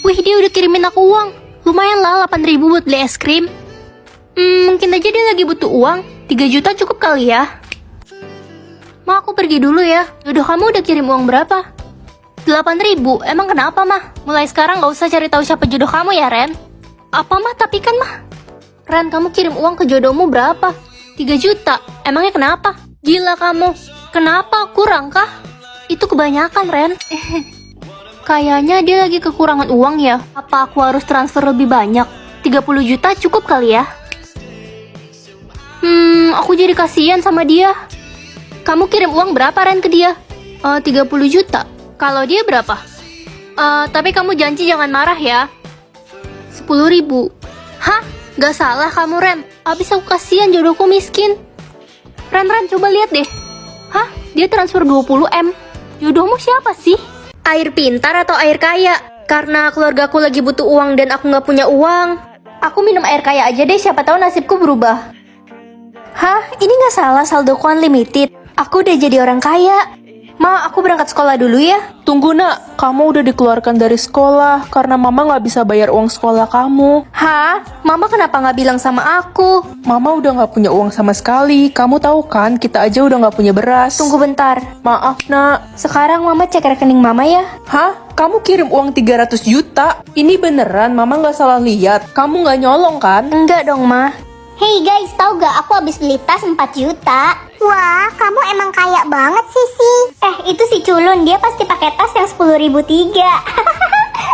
Wih, dia udah kirimin aku uang. Lumayan lah 8.000 buat beli es krim. Mungkin aja dia lagi butuh uang. 3 juta cukup kali ya. Ma, aku pergi dulu ya. Jodoh kamu udah kirim uang berapa? 8.000. Emang kenapa, Mah? Mulai sekarang gak usah cari tahu siapa jodoh kamu ya, Ren. Apa, Mah? Tapi kan, Mah. Ren, kamu kirim uang ke jodohmu berapa? 3 juta. Emangnya kenapa? Gila kamu. Kenapa? Kurang kah? Itu kebanyakan, Ren. Kayaknya dia lagi kekurangan uang ya. Apa aku harus transfer lebih banyak? 30 juta cukup kali ya? Aku jadi kasihan sama dia. Kamu kirim uang berapa, Ren, ke dia? 30 juta. Kalau dia berapa? Tapi kamu janji jangan marah ya. 10.000. Hah? Gak salah kamu, Ren. Abis aku kasihan jodohku miskin. Ren, coba lihat deh. Hah? Dia transfer 20M. Jodohmu siapa sih? Air pintar atau air kaya? Karena keluargaku lagi butuh uang dan aku gak punya uang. Aku minum air kaya aja deh, siapa tahu nasibku berubah. Hah? Ini gak salah, saldoku unlimited. Aku udah jadi orang kaya. Ma, aku berangkat sekolah dulu ya. Tunggu nak, kamu udah dikeluarkan dari sekolah karena mama gak bisa bayar uang sekolah kamu. Hah? Mama kenapa gak bilang sama aku? Mama udah gak punya uang sama sekali. Kamu tahu kan, kita aja udah gak punya beras. Tunggu bentar. Maaf nak. Sekarang mama cek rekening mama ya. Hah? Kamu kirim uang 300 juta? Ini beneran, mama gak salah lihat. Kamu gak nyolong kan? Enggak dong, Ma. Hey guys, tahu gak aku habis beli tas 4 juta? Wah, kamu emang kaya banget sih. Itu si culun, dia pasti pakai tas yang 10.003.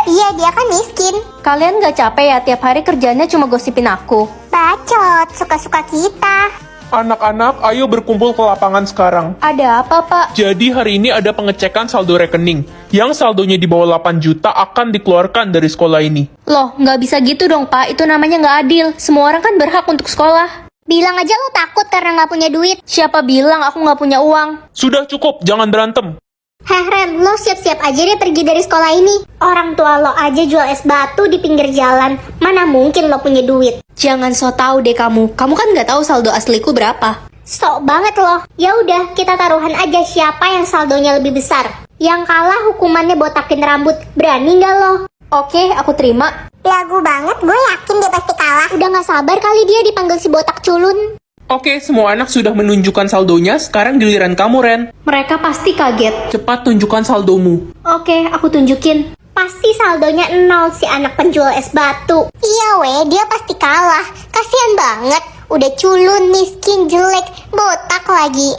Iya, dia kan miskin. Kalian gak capek ya tiap hari kerjanya cuma gosipin aku? Bacot, suka-suka kita. Anak-anak, ayo berkumpul ke lapangan sekarang. Ada apa, Pak? Jadi hari ini ada pengecekan saldo rekening. Yang saldonya di bawah 8 juta akan dikeluarkan dari sekolah ini. Loh, nggak bisa gitu dong, Pak. Itu namanya nggak adil. Semua orang kan berhak untuk sekolah. Bilang aja lo takut karena nggak punya duit. Siapa bilang aku nggak punya uang? Sudah cukup, jangan berantem. Heh Ren, lo siap-siap aja deh pergi dari sekolah ini. Orang tua lo aja jual es batu di pinggir jalan. Mana mungkin lo punya duit? Jangan so tau deh kamu. Kamu kan nggak tahu saldo asliku berapa. Sok banget lo. Ya udah, kita taruhan aja siapa yang saldonya lebih besar. Yang kalah hukumannya botakin rambut. Berani nggak lo? Oke, aku terima. Lagu banget, gue yakin dia pasti kalah. Udah gak sabar kali dia dipanggil si botak culun. Oke, semua anak sudah menunjukkan saldonya. Sekarang giliran kamu, Ren. Mereka pasti kaget. Cepat tunjukkan saldomu. Oke, aku tunjukin. Pasti saldonya 0 si anak penjual es batu. Iya weh, dia pasti kalah. Kasian banget. Udah culun, miskin, jelek, botak lagi.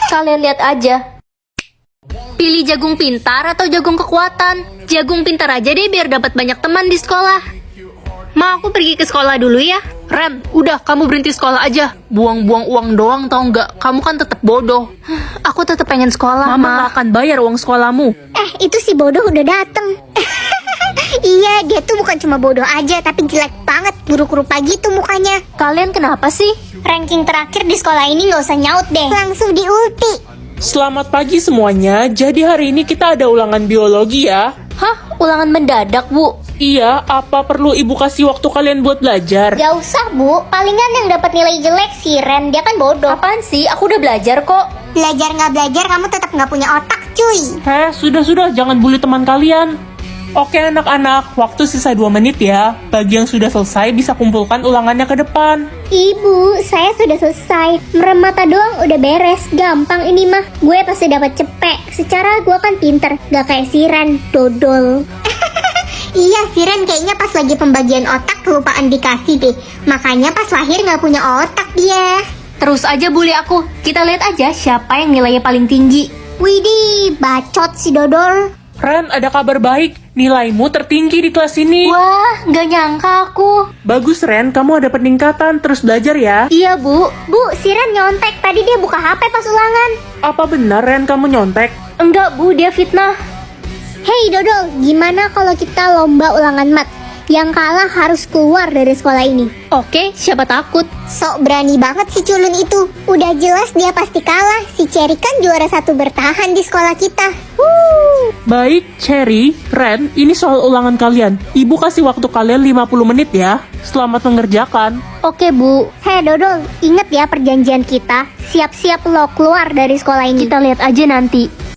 Kalian lihat aja. Pilih jagung pintar atau jagung kekuatan? Jagung pintar aja deh biar dapat banyak teman di sekolah. Ma, aku pergi ke sekolah dulu ya. Ren, udah kamu berhenti sekolah aja. Buang-buang uang doang tau nggak? Kamu kan tetap bodoh. Aku tetap pengen sekolah, Mama Ma. nggak akan bayar uang sekolahmu. Itu si bodoh udah dateng. Iya, dia tuh bukan cuma bodoh aja, tapi jelek banget, buruk rupa gitu mukanya. Kalian kenapa sih? Ranking terakhir di sekolah ini gak usah nyaut deh. Langsung di ulti. Selamat pagi semuanya. Jadi hari ini kita ada ulangan biologi ya. Hah? Ulangan mendadak, Bu? Iya, apa perlu ibu kasih waktu kalian buat belajar? Gak usah bu, palingan yang dapat nilai jelek si Ren, dia kan bodoh. Apaan sih? Aku udah belajar kok. Belajar nggak belajar, kamu tetap nggak punya otak cuy. Sudah, jangan bully teman kalian. Oke anak-anak, waktu sisa 2 menit ya. Bagi yang sudah selesai bisa kumpulkan ulangannya ke depan. Ibu, saya sudah selesai. Merem mata doang udah beres. Gampang ini mah. Gue pasti dapat cepet. Secara gue kan pinter, gak kayak si Ren, dodol. Iya, si Ren kayaknya pas lagi pembagian otak kelupaan dikasih deh. Makanya pas lahir gak punya otak dia. Terus aja bully aku. Kita lihat aja siapa yang nilainya paling tinggi. Widih, bacot si dodol. Ren, ada kabar baik. Nilaimu tertinggi di kelas ini. Wah, nggak nyangka aku. Bagus Ren, kamu ada peningkatan. Terus belajar ya. Iya, Bu. Bu, si Ren nyontek. Tadi dia buka HP pas ulangan. Apa benar Ren kamu nyontek? Enggak, Bu. Dia fitnah. Hey Dodol, gimana kalau kita lomba ulangan mat? Yang kalah harus keluar dari sekolah ini. Oke, siapa takut? Sok berani banget si culun itu. Udah jelas dia pasti kalah. Si Cherry kan juara 1 bertahan di sekolah kita. Baik, Cherry, Ren, ini soal ulangan kalian. Ibu kasih waktu kalian 50 menit ya. Selamat mengerjakan. Oke, Bu. Hei Dodol, inget ya perjanjian kita. Siap-siap lo keluar dari sekolah ini. Kita lihat aja nanti.